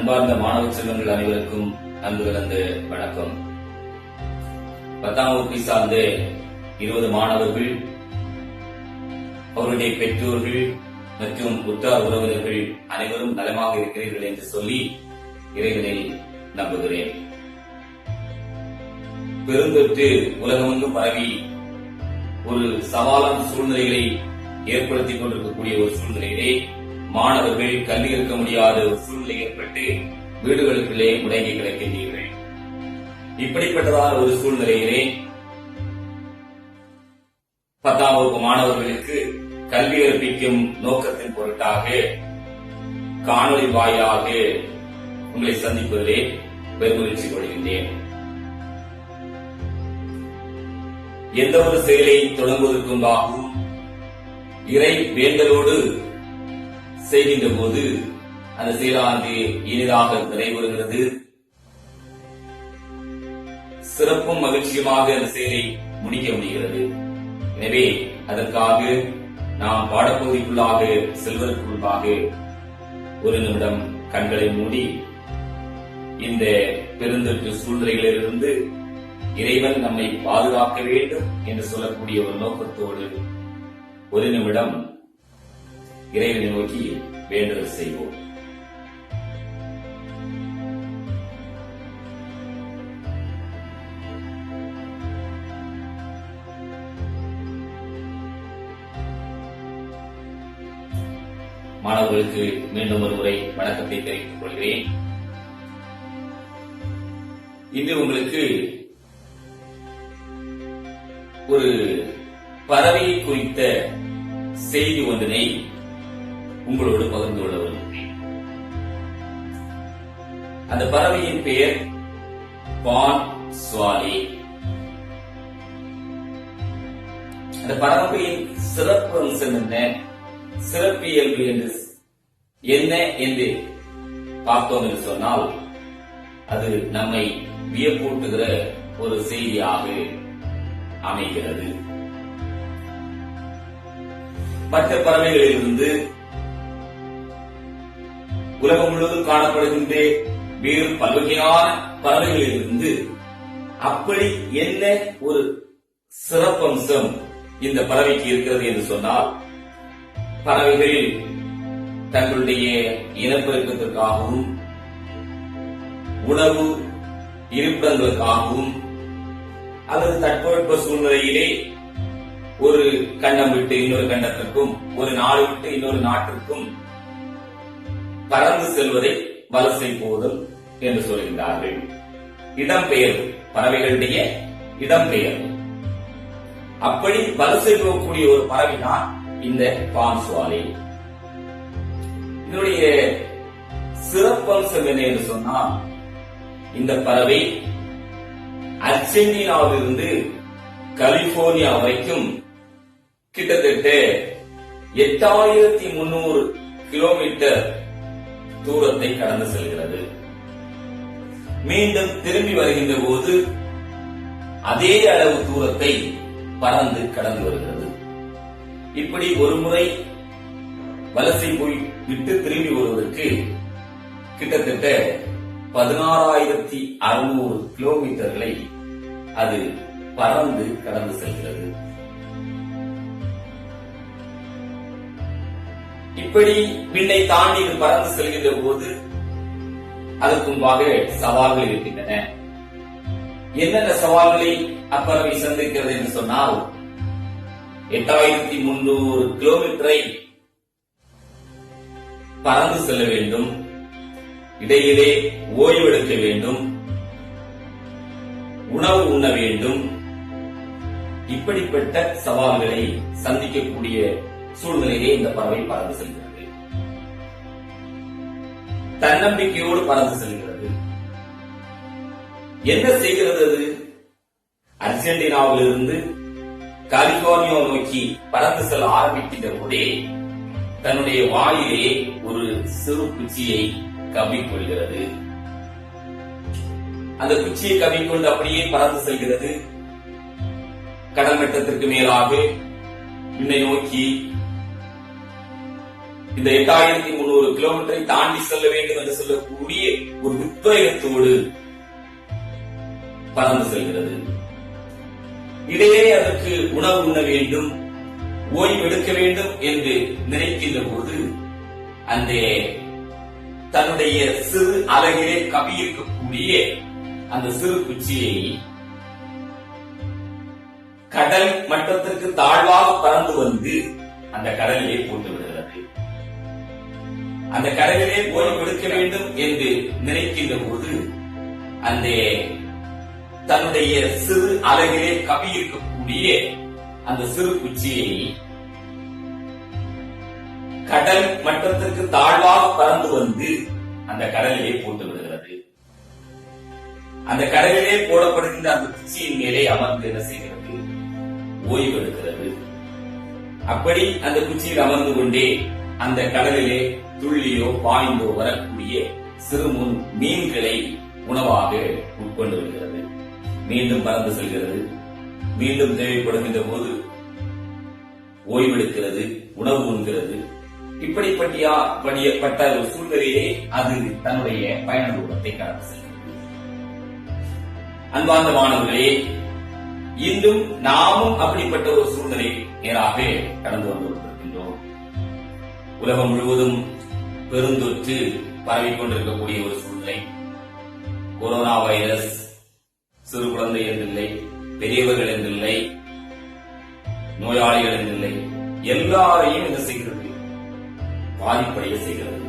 அன்பார்ந்த மாணவ செல்வங்கள் அனைவருக்கும் அன்பு கலந்த வணக்கம். 10ஆம் வகுப்பை சார்ந்த 20 மாணவர்கள், அவருடைய பெற்றோர்கள் மற்றும் உற்றார் உறவினர்கள் அனைவரும் நலமாக இருக்கிறீர்கள் என்று சொல்லி இறைவனில் நம்புகிறேன். பெருந்தொற்று உலகமெங்கும் பரவி ஒரு சவாலான சூழ்நிலைகளை ஏற்படுத்திக் கொண்டிருக்கக்கூடிய ஒரு சூழ்நிலையிலே மாணவர்கள் கல்வி இருக்க முடியாத ஒரு சூழ்நிலை ஏற்பட்டு வீடுகளுக்குள்ளே முடங்கி கிடக்கின்றீர்கள். இப்படிப்பட்டதான ஒரு சூழ்நிலையிலே 10ஆம் வகுப்பு மாணவர்களுக்கு கல்வி கற்பிக்கும் நோக்கத்தின் பொருட்டாக காணொலி வாயிலாக உங்களை சந்திப்பதிலே பெருமகிழ்ச்சி கொள்கின்றேன். எந்த ஒரு செயலை தொடங்குவதற்கு முன்பாகவும் இறை வேண்டலோடு செய்கின்ற போது அந்த செயலானது இனிதாக நிறைவேறுகிறது. சிறப்பும் மகிழ்ச்சியுமாக அந்த செயலை முடிக்க முடிகிறது. எனவே அதற்காக நாம் பாடப்பகுதிக்குள்ளாக செல்வதற்கு முன்பாக ஒரு நிமிடம் கண்களை மூடி இந்த பெருந்தொற்று சூழ்நிலைகளிலிருந்து இறைவன் நம்மை பாதுகாக்க வேண்டும் என்று சொல்லக்கூடிய ஒரு நோக்கத்தோடு ஒரு நிமிடம் இறைவனை நோக்கி வேண்டுதல் செய்வோம். மாணவர்களுக்கு மீண்டும் ஒரு முறை வணக்கத்தை தெரிவித்துக் கொள்கிறேன். இன்று உங்களுக்கு ஒரு பறவையை குறித்த செய்தி ஒன்றினை உங்களோடு பகிர்ந்து கொள்ள விரும்புகிறேன். அந்த பறவையின் பெயர் பான் சுவாலி. அந்த பறவையின் சிறப்பு அம்சம் என்ன, சிறப்பியல்பு என்ன என்று பார்த்தோம் என்று சொன்னால் அது நம்மை வியப்பூட்டுகிற ஒரு செய்தியாக அமைகிறது. மற்ற பறவைகளிலிருந்து உலகம் முழுவதும் காணப்படுகின்ற வேறு பல்வகையான பறவைகளிலிருந்து அப்படி என்ன ஒரு சிறப்பம்சம் இந்த பறவைக்கு இருக்கிறது என்று சொன்னால், பறவைகள் தங்களுடைய இனப்பெருக்கத்திற்காகவும் உணவு இருப்பிடங்களுக்காகவும் அல்லது தட்பவெட்ப சூழ்நிலையிலே ஒரு கண்டம் விட்டு இன்னொரு கண்டத்திற்கும் ஒரு நாடு விட்டு இன்னொரு நாட்டிற்கும் பறந்து செல்வதை வலசை போதல் என்று சொல்கின்றார்கள். இடம்பெயர்வு, பறவைகளுடைய இடம்பெயர்வு. அப்படி வலசை போகக்கூடிய ஒரு பறவை தான் இந்த பான் சுவாலி. இதனுடைய சிறப்பம்சம் என்ன என்று சொன்னால், இந்த பறவை அர்ஜென்டினாவிலிருந்து கலிபோர்னியா வரைக்கும் கிட்டத்தட்ட 8300 கிலோமீட்டர் தூரத்தை கடந்து செல்கிறது. மீண்டும் திரும்பி வருகின்ற போது அதே அளவு தூரத்தை பறந்து கடந்து வருகிறது. இப்படி ஒரு முறை வலசை போய் விட்டு திரும்பி வருவதற்கு கிட்டத்தட்ட 16,600 கிலோமீட்டர்களை அது பறந்து கடந்து செல்கிறது. இப்படி விண்ணை தாண்டி பறந்து செல்கின்ற போது அதற்கு முன்பாக சவால்கள் இருக்கின்றன. என்னென்ன சவால்களை அப்பறவை சந்திக்கிறது என்று சொன்னால், 8300 கிலோமீட்டரை பறந்து செல்ல வேண்டும், இடையிலே ஓய்வெடுக்க வேண்டும், உணவு உண்ண வேண்டும். இப்படிப்பட்ட சவால்களை சந்திக்கக்கூடிய சூழ்நிலையே இந்த பறவை பறந்து செல்கிறது. தன்னம்பிக்கையோடு பறந்து செல்கிறது. என்ன செய்கிறது அது? அர்ஜென்டினாவிலிருந்து கலிபோர்னியா நோக்கி பறந்து செல்ல ஆரம்பிக்கின்ற போதே தன்னுடைய வாயிலே ஒரு சிறு குச்சியை கவ்விக்கொள்கிறது. அந்த குச்சியை கவ்விக்கொண்டு அப்படியே பறந்து செல்கிறது. கடல் மட்டத்திற்கு மேலாக விண்ணை நோக்கி இந்த 8300 300 கிலோமீட்டரை தாண்டி செல்ல வேண்டும் என்று சொல்லக்கூடிய ஒரு உத்வேகத்தோடு பறந்து செல்கிறது. இடையே அதற்கு உணவு உண்ண வேண்டும், ஓய்வு எடுக்க வேண்டும் என்று நினைக்கின்ற போது அந்த தன்னுடைய சிறு அலகிலே கவியிருக்கக்கூடிய அந்த சிறு குச்சியை கடல் மட்டத்திற்கு தாழ்வாக பறந்து வந்து அந்த கடலிலே போட்டு விடுகிறது. அந்த கடலிலே ஓய்வு எடுக்க வேண்டும் என்று நினைக்கின்ற போது அந்த தன்னுடைய சிறு அலகிலே கவியிருக்கக்கூடிய அந்த சிறு குச்சியை கடல் மட்டத்திற்கு தாழ்வாக பறந்து வந்து அந்த கடலிலே போட்டு விடுகிறது. அந்த கடலிலே போடப்படுகின்ற அந்த குச்சியின் மேலே அமர்ந்து என்ன செய்கிறது? ஓய்வு எடுக்கிறது. அப்படி அந்த குச்சியில் அமர்ந்து கொண்டே அந்த கடலிலே துள்ளியோ பாய்ந்தோ வரக்கூடிய சிறு மீன்களை உணவாக உட்கொண்டு வருகிறது. மீண்டும் பறந்து செல்கிறது. மீண்டும் தேவைப்படுகின்ற போது ஓய்வெடுக்கிறது, உணவு உண்கிறது. இப்படிப்பட்ட ஒரு சூழ்நிலையே அது தன்னுடைய பயண தூரத்தை கடந்து செல்கிறது. அன்பார்ந்த மாணவர்களே, இன்றும் நாமும் அப்படிப்பட்ட ஒரு சூழ்நிலை நேராக கடந்து வந்து கொண்டிருக்கின்றோம். உலகம் முழுவதும் பெருந்தொற்று பரவிக் கொண்டிருக்கக்கூடிய ஒரு சூழ்நிலை. கொரோனா வைரஸ் சிறு குழந்தை என்றில்லை, பெரியவர்கள் என்றில்லை, நோயாளிகள் என்றில்லை, எல்லாரையும் என்ன செய்கிறது? பாதிப்படைய செய்கிறது.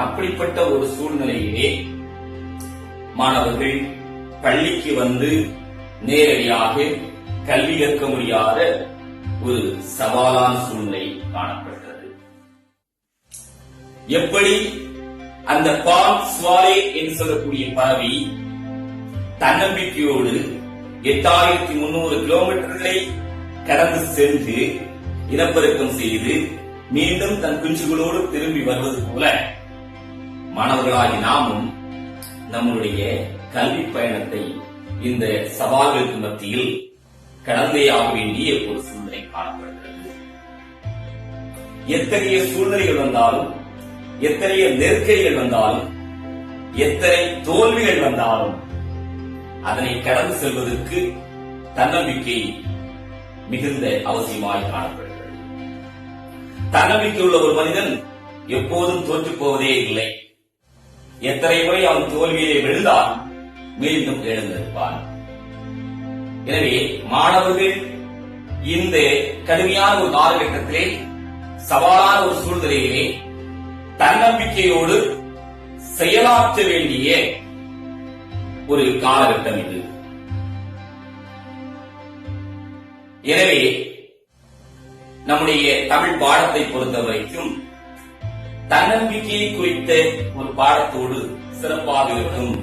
அப்படிப்பட்ட ஒரு சூழ்நிலையிலே மாணவர்கள் பள்ளிக்கு வந்து நேரடியாக கல்வி கற்க முடியாத ஒரு சவாலான சூழ்நிலை காணப்படுகிறது. எப்படி அந்த பால் சுவாலே என்று சொல்லக்கூடிய பறவை தன்னம்பிக்கையோடு 8300 கிலோமீட்டர்களை கடந்து சென்று இனப்பெருக்கம் செய்து மீண்டும் தன் குஞ்சுகளோடு திரும்பி வருவது போல மாணவர்களாகி நாமும் நம்முடைய கல்வி பயணத்தை இந்த சவால்களுக்கு மத்தியில் கடந்தே ஆக வேண்டிய ஒரு சூழ்நிலை காணப்படுகிறது. எத்தகைய சூழ்நிலைகள் வந்தாலும், எத்தகைய நெருக்கடிகள் வந்தாலும், எத்தனை தோல்விகள் வந்தாலும் அதனை கடந்து செல்வதற்கு தன்னம்பிக்கை மிகுந்த அவசியமாய் காணப்படுகிறது. தன்னம்பிக்கை உள்ள ஒரு மனிதன் எப்போதும் தோற்று போவதே இல்லை. எத்தனை முறை அவன் தோல்வியிலே விழுந்தால் மீண்டும் எழுந்திருப்பான். எனவே மாணவர்கள் இந்த கடுமையான ஒரு காலகட்டத்திலே, சவாலான ஒரு சூழ்நிலையிலே தன்னம்பிக்கையோடு செயலாற்ற வேண்டிய ஒரு காலகட்டம் இது. எனவே நம்முடைய தமிழ் பாடத்தை பொறுத்தவரைக்கும் தன்னம்பிக்கையை குறித்த ஒரு பாடத்தோடு சிறப்பாக இருக்கும்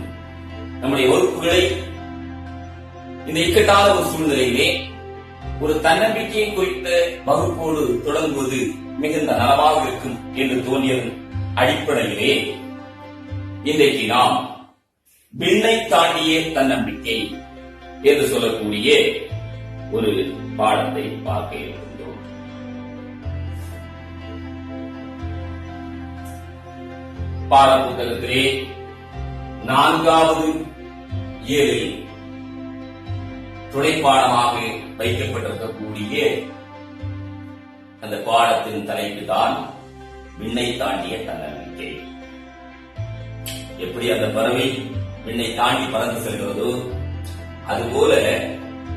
நம்முடைய வகுப்புகளை இந்த இக்கட்டான ஒரு சூழ்நிலையிலே ஒரு தன்னம்பிக்கையை குறித்த வகுப்போடு தொடங்குவது மிகுந்த நலமாக இருக்கும் என்று தோன்றியதன் அடிப்படையிலே இன்றைக்கு நாம் விண்ணை தாண்டிய தன்னம்பிக்கை என்று சொல்லக்கூடிய ஒரு பாடத்தை பார்க்க இருக்கின்றோம். பாட புத்தகத்திலே 4வது இயலில் துணைப்பாடமாக வைக்கப்பட்டிருக்கக்கூடிய அந்த பாடத்தின் தலைப்பு தான் விண்ணை தாண்டிய தன்னம்பிக்கை. எப்படி அந்த பறவை விண்ணை தாண்டி பறந்து செல்கிறதோ அதுபோல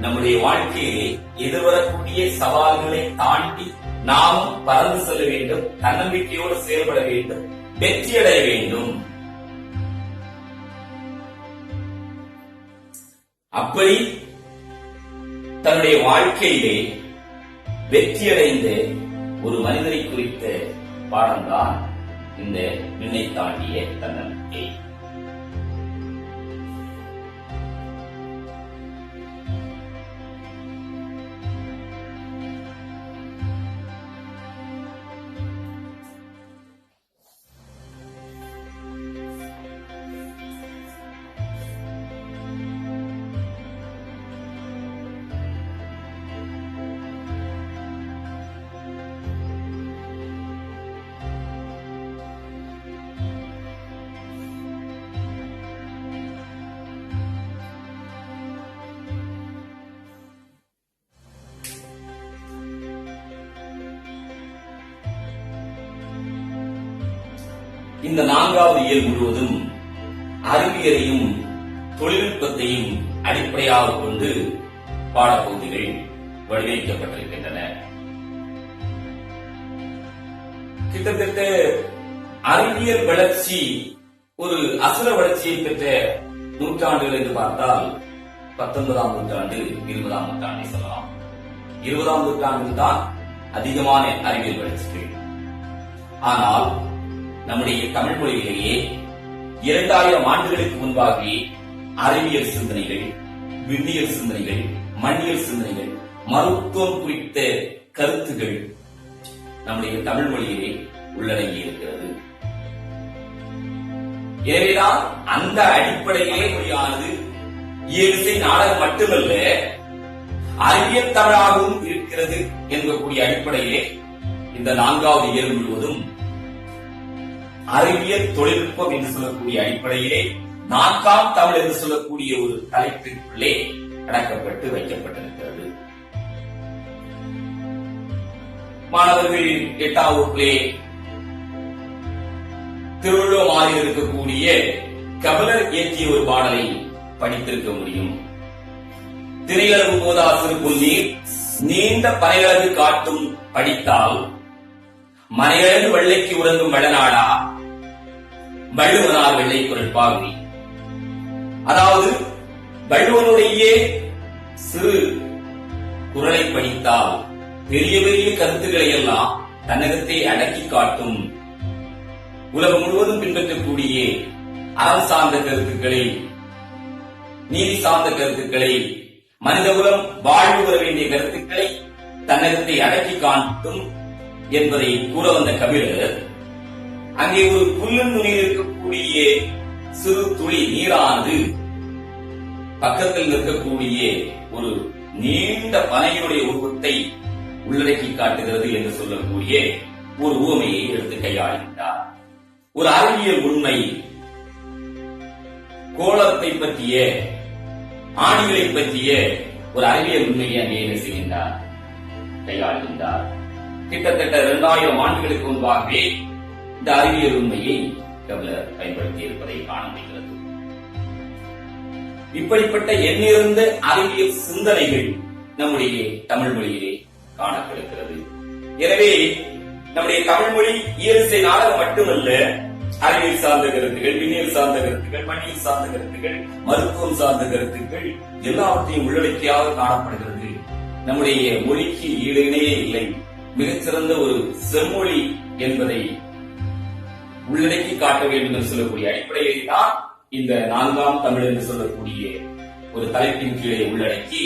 நம்முடைய வாழ்க்கையிலே எதிர்வரக்கூடிய சவால்களை தாண்டி நாம் பறந்து செல்ல வேண்டும், தன்னம்பிக்கையோடு செயல்பட வேண்டும், வெற்றியடைய வேண்டும். அப்படி தன்னுடைய வாழ்க்கையிலே வெற்றியடைந்த ஒரு மனிதரை குறித்த பாடம்தான் இந்த விண்ணை தாண்டிய தன்னம்பிக்கை. இந்த 4வது இயல் முழுவதும் அறிவியலையும் தொழில்நுட்பத்தையும் அடிப்படையாக கொண்டு பாடப்பகுதிகள் வடிவமைக்கப்பட்டிருக்கின்றன. கிட்டத்தட்ட அறிவியல் வளர்ச்சி ஒரு அசுர வளர்ச்சியை பெற்ற நூற்றாண்டுகள் என்று பார்த்தால் 19ஆம் நூற்றாண்டு 20ஆம் நூற்றாண்டை சொல்லலாம். 20ஆம் நூற்றாண்டில் தான் அதிகமான அறிவியல் வளர்ச்சிகள். ஆனால் நம்முடைய தமிழ் மொழியிலேயே 2000 ஆண்டுகளுக்கு முன்பாகவே அறிவியல் சிந்தனைகள், விண்ணியல் சிந்தனைகள், மண்ணியல் சிந்தனைகள், மருத்துவம் குறித்த கருத்துகள் நம்முடைய தமிழ் மொழியிலே உள்ளடங்கி இருக்கிறது. எனவேதான் அந்த அடிப்படையிலே மொழியானது இயற்கை நாடகம் மட்டுமல்ல அறிவியல் தமிழாகவும் இருக்கிறது என்கக்கூடிய அடிப்படையிலே இந்த 4வது இயல் முழுவதும் அறிவியல் தொழில்நுட்பம் என்று சொல்லக்கூடிய அடிப்படையிலே 4ஆம் தமிழ் என்று சொல்லக்கூடிய ஒரு தலைப்பிற்குள்ளே அடக்கப்பட்டு வைக்கப்பட்டிருக்கிறது. மாணவர்கள் 8ஆம் வகுப்பிலே திருவள்ளுவரில் இருக்கக்கூடிய கபிலர் இயற்றிய ஒரு பாடலை படித்திருக்க முடியும். திரையளவு போதா சிறு புன்னீர் நீண்ட பனையளவு காட்டும் படித்தால் மனையழகு வெள்ளைக்கு உறங்கும் வளநாடா வள்ளுவனார் வெள்ளை குரல் பாவி. அதாவது வள்ளுவனுடைய சிறு குரலை படித்தால் பெரிய பெரிய கருத்துக்களை எல்லாம் தன்னகத்தை அடக்கி காட்டும், உலகம் முழுவதும் பின்பற்றக்கூடிய அறம் சார்ந்த கருத்துக்களை, நீதி சார்ந்த கருத்துக்களை, மனிதகுலம் வாழ்வு வர வேண்டிய கருத்துக்களை தன்னகத்தை அடக்கி காட்டும் என்பதை கூற வந்த கபிலர் அங்கே ஒரு புல்லின் நுனியில் இருக்கக்கூடிய சிறு துளி நீரானது பக்கத்தில் இருக்கக்கூடிய ஒரு நீண்ட பனையுடைய உருவத்தை உள்ளடக்கி காட்டுகிறது என்று சொல்லக்கூடிய ஒரு உவமையை எடுத்து கையாளுகின்றார். ஒரு அறிவியல் உண்மை கோலத்தை பற்றிய, ஆணிகளை பற்றிய ஒரு அறிவியல் உண்மையை அங்கே என்ன செய்கின்றார், கையாளுகின்றார். கிட்டத்தட்ட 2000 ஆண்டுகளுக்கு முன்பாகவே இந்த அறிவியல் உண்மையை கபிலர் பயன்படுத்தி இருப்பதை காண முடிகிறது. இப்படிப்பட்ட எண்ணிறந்த அறிவியல் சிந்தனைகள் நம்முடைய தமிழ் மொழியிலே காணப்படுகிறது. எனவே நம்முடைய தமிழ் மொழி இயற்கை நாடகம் மட்டுமல்ல, அறிவியல் சார்ந்த கருத்துக்கள், விண்ணியல் சார்ந்த கருத்துக்கள், மண்ணியல் சார்ந்த கருத்துக்கள், மருத்துவம் சார்ந்த கருத்துக்கள் எல்லாவற்றையும் உள்ளடக்கியாக காணப்படுகிறது. நம்முடைய மொழிக்கு ஈடு இணையே இல்லை, மிகச்சிறந்த ஒரு செம்மொழி என்பதை உள்ளடக்கி காட்ட வேண்டும் என்று சொல்லக்கூடிய அடிப்படையில் தான் இந்த 4ஆம் தமிழ் என்று சொல்லக்கூடிய ஒரு தலைப்பின் கீழே உள்ளடக்கி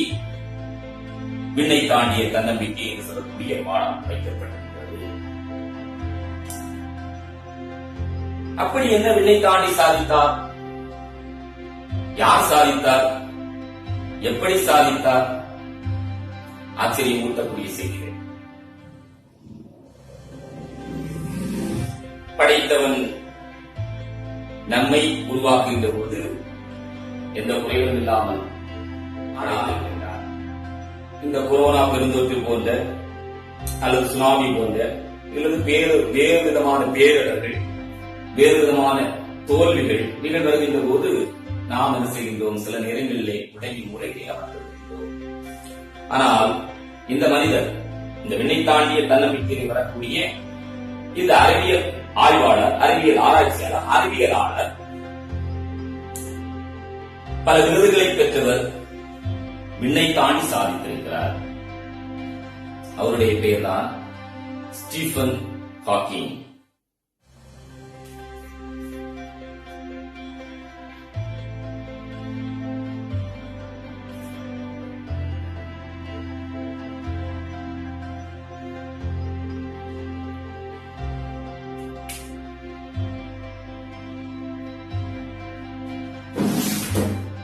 விண்ணை தாண்டிய தன்னம்பிக்கை என்று சொல்லக்கூடிய பாடம் வைக்கப்பட்டிருக்கிறது. அப்படி என்ன விண்ணை தாண்டி சாதித்தார்? யார் சாதித்தார்? எப்படி சாதித்தார்? ஆச்சரியமூட்டக்கூடிய செய்திகள். படைத்தவன் நம்மை உருவாக்குகின்ற போது எந்த குறைவும் இல்லாமல் ஆணையிட்டிருக்கின்றார். இந்த கொரோனா பெருந்தொற்று போன்ற அல்லது சுனாமி போன்ற அல்லது வேறு விதமான பேரிடர்கள், வேறு விதமான தோல்விகள் நீங்கள் வருகின்ற போது நாம் என்ன செய்கின்றோம்? சில நேரங்களிலே உடனே முறையை அமர்ந்திருக்கின்றோம். ஆனால் இந்த மனிதர், இந்த விண்ணை தாண்டிய தன்னம்பிக்கையை வரக்கூடிய இந்த அறிவியல் ஆய்வாளர், அறிவியல் ஆராய்ச்சியாளர், அறிவியலாளர், பல விருதுகளை பெற்றவர், விண்ணை தாண்டி சாதித்திருக்கிறார். அவருடைய பெயர்தான் ஸ்டீபன் ஹாக்கிங்.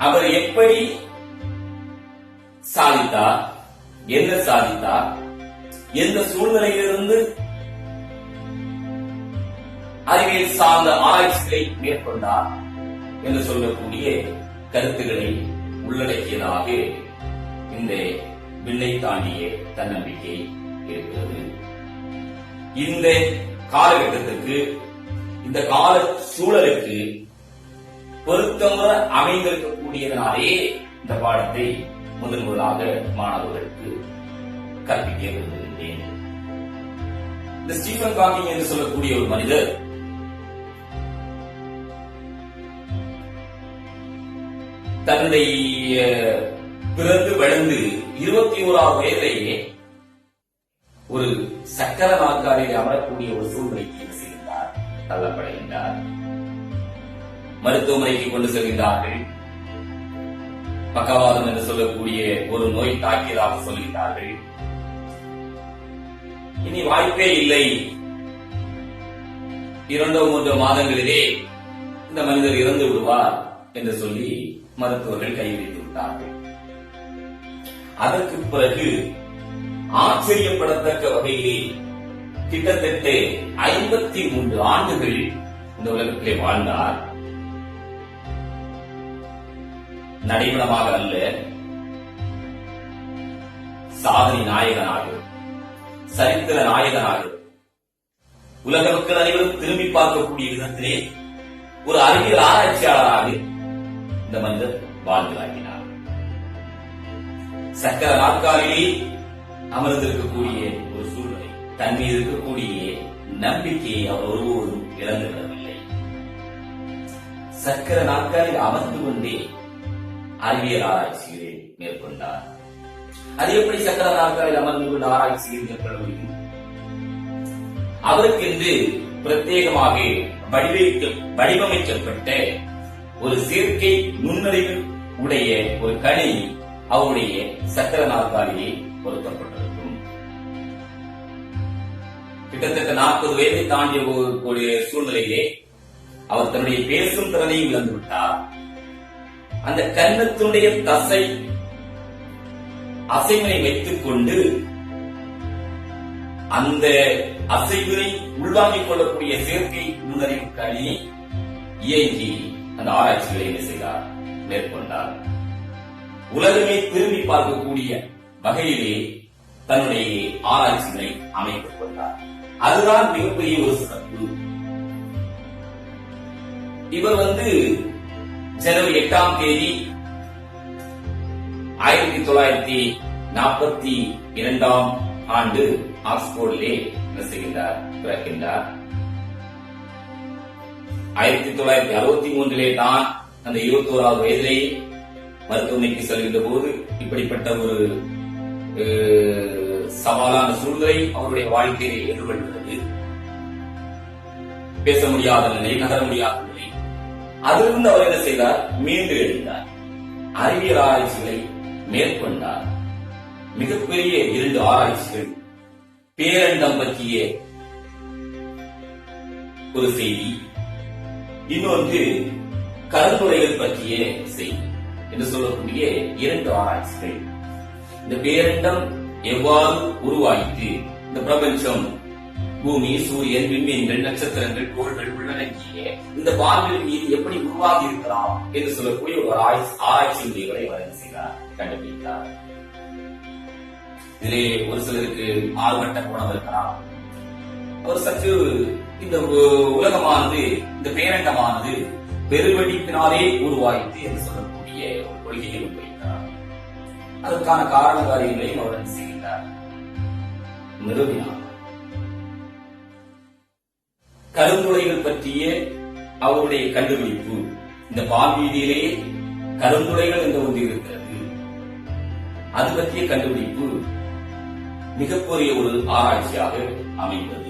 அவர் எப்படி சாதித்தார், என்ன சாதித்தார், எந்த சூழ்நிலையிலிருந்து அறிவியல் சார்ந்த ஆராய்ச்சிகளை மேற்கொண்டார் என்று சொல்லக்கூடிய கருத்துக்களை உள்ளடக்கியதாக இந்த விண்ணை தாண்டிய தன்னம்பிக்கை இருக்கிறது. இந்த காலகட்டத்திற்கு இந்த கால சூழலுக்கு பொருத்தமுற அமைந்திருக்கக்கூடியதனாலே இந்த பாடத்தை முதலாக மாணவர்களுக்கு கற்பிக்க விரும்புகின்றேன். இந்த ஸ்டீபன் ஹாக்கிங் என்று சொல்லக்கூடிய ஒரு மனிதர் தன்னுடைய பிறந்து வளர்ந்து 21ஆவது வயதிலேயே ஒரு சக்கர நாற்காலியில் அமரக்கூடிய ஒரு சூழ்நிலைக்கு என்ன செய்கின்றார், தள்ளப்படுகின்றார். மருத்துவமனைக்கு கொண்டு செல்கின்றார்கள். பக்கவாதம் என்று சொல்லக்கூடிய ஒரு நோய் தாக்கியதாக சொல்கின்றார்கள். இனி வாய்ப்பே இல்லை, 2-3 மாதங்களிலே இந்த மனிதர் இறந்து விடுவார் என்று சொல்லி மருத்துவர்கள் கைவிட்டு விட்டார்கள். அதற்கு பிறகு ஆச்சரியப்படத்தக்க வகையிலே கிட்டத்தட்ட 53 ஆண்டுகள் இந்த உலகத்திலே வாழ்ந்தார். நடைமுறையாக அல்ல, சாதனை நாயகனாக, சரித்திர நாயகனாக, உலக மக்கள் அனைவரும் திரும்பி பார்க்கக்கூடிய விதத்திலே ஒரு அறிவியல் ஆராய்ச்சியாளராக இந்த மனிதர் வாழ்ந்து காட்டினார். சக்கர நாற்காலிலே அமர்ந்திருக்கக்கூடிய ஒரு சூழ்நிலை, தன் மீது இருக்கக்கூடிய நம்பிக்கையை அவர் ஒருபோதும் இழந்து விடவில்லை. சக்கர நாற்காலில் அமர்ந்து கொண்டே அறிவியல் ஆராய்ச்சிகளை மேற்கொண்டார். அது எப்படி சக்கர நாற்காலில் அமர்ந்து கொண்டு ஆராய்ச்சியை மேற்கொள்ள முடியும்? அவருக்கென்று பிரத்யேகமாக வடிவமைக்கப்பட்ட ஒரு செயற்கை நுண்ணறிவு உடைய ஒரு கணினி அவருடைய சக்கர நாற்காலியை பொருத்தப்பட்டிருக்கும். கிட்டத்தட்ட 40 வயதை தாண்டிய சூழ்நிலையிலே அவர் தன்னுடைய பேசும் திறனையும் இழந்துவிட்டார். அந்த கன்னத்தினுடைய தசை அசைவினை வைத்துக் கொண்டு அந்த அசைவினை உள்வாங்கிக் கொள்ளக்கூடிய செயற்கை நுண்ணறிவு கணினி இயங்கி அந்த ஆராய்ச்சிகளை என்ன செய்தார், மேற்கொண்டார். உலகமே திரும்பி பார்க்கக்கூடிய வகையிலே தன்னுடைய ஆராய்ச்சிகளை அமைத்துக் கொண்டார். அதுதான் மிகப்பெரிய ஒரு சிறப்பு. இவர் ஜனவரி 8ஆம் தேதி 1942ஆம் ஆண்டு ஆக்ஸ்போர்டிலே என்ன செய்கின்றார், பிறக்கின்றார். 1963 தான் அந்த 21ஆவது வயதிலே மருத்துவமனைக்கு செல்கின்ற போது இப்படிப்பட்ட ஒரு சவாலான சூழ்நிலை அவருடைய வாழ்க்கையை எதிர்கொள்கிறது. பேச முடியாத நிலை, நகர முடியாத நிலை. அதிலிருந்து அவர் என்ன செய்தார், மீண்டு எழுந்தார். அறிவியல் ஆராய்ச்சிகளை மேற்கொண்டார். மிகப்பெரிய 2 ஆராய்ச்சிகள், பேரண்டம் பற்றிய ஒரு செய்தி, இன்னொன்று கருந்துளைகள் பற்றிய செய்தி என்று சொல்லக்கூடிய 2 ஆராய்ச்சிகள். இந்த பேரண்டம் எவ்வாறு உருவாயிற்று, இந்த பிரபஞ்சம், பூமி, சூரியன், விண்மீன்கள், நட்சத்திரங்கள், கோள்கள் உள்ளடங்கிய இந்த வான்வெளி மீது எப்படி உருவாகி இருக்கலாம் என்று சொல்லக்கூடிய ஒரு ஆராய்ச்சி முடிவுகளை அவர் செய்தார், கண்டுபிடித்தார். இதிலே ஒரு சிலருக்கு ஆர்வட்ட குணம் இருக்கலாம். அவர் சற்று இந்த உலகமானது, இந்த பேரண்டமானது பெருவெடிப்பினாலே உருவாயிற்று என்று சொல்லக்கூடிய ஒரு கொள்கையை முன்வைத்தார். அதற்கான காரண காரியங்களையும் அவர் செய்கிறார், நிறுவினார். கருந்துளைகள் பற்றிய அவருடைய கண்டுபிடிப்பு, இந்த பால்வீதியிலே கருந்துளைகள் என்ற ஒன்று இருக்கிறது, அது பற்றிய கண்டுபிடிப்பு மிகப்பெரிய ஒரு ஆராய்ச்சியாக அமைந்தது.